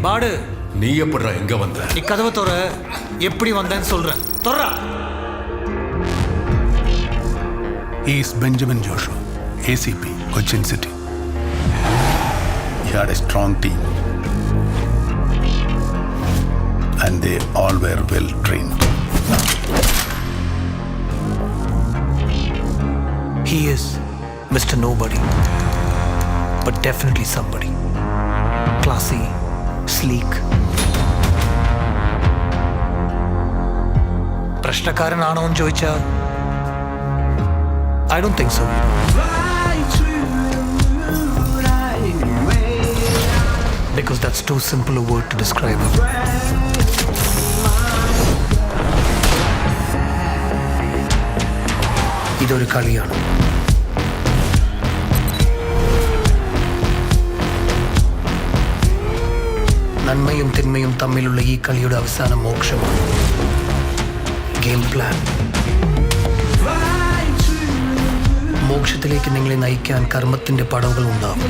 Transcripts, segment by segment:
பாடு. நீ எப்படா எங்க வந்த? நீ கதவை தொற. எப்படி வந்தேன்னு சொல்றேன். தொறா. He is Benjamin Joshua, ACP, Cochin City. He had a strong team. And they all were well trained. He is Mr. Nobody, but definitely somebody. Classy, sleek. പ്രശ്നക്കാരനാണോ എന്ന് ചോദിച്ചാൽ I don't think so. Because that's too simple a word to describe him. ഇതൊരു കളിയാണ്. നന്മയും തിന്മയും തമ്മിലുള്ള ഈ കളിയുടെ അവസാന മോക്ഷമാണ് ഗെയിം പ്ലാൻ. മോക്ഷത്തിലേക്ക് നിങ്ങളെ നയിക്കാൻ കർമ്മത്തിന്റെ പടവുകൾ ഉണ്ടാവും.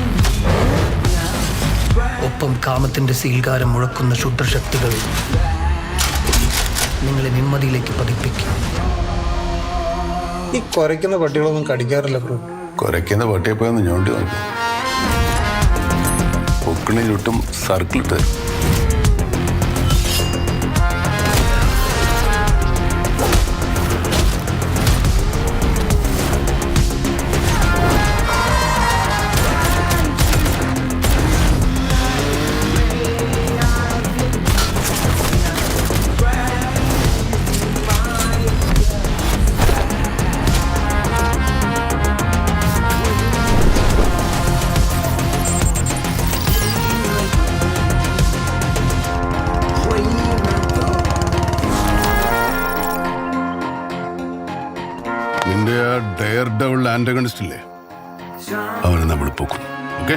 ഒപ്പം കാമത്തിന്റെ സീൽകാരം മുഴക്കുന്ന ക്ഷുദ്രശക്തികൾ നിങ്ങളെ നിമ്മതിയിലേക്ക് പതിപ്പിക്കും. ഈ കുരയ്ക്കുന്ന പട്ടികളൊന്നും കടിക്കാറില്ല ബ്രോ. കുരയ്ക്കുന്ന പട്ടിയെ പോയി ഒന്ന് ഞോണ്ടി നോക്കും. പൊക്കിണി ചുട്ടും സർക്കിൾ തരും. നിന്റെ ആ ഡയർ ഡബിൾ ആന്റഗണിസ്റ്റ് ഇല്ലേ, അവനെ നമ്മൾ പൊക്കും. ഓക്കെ.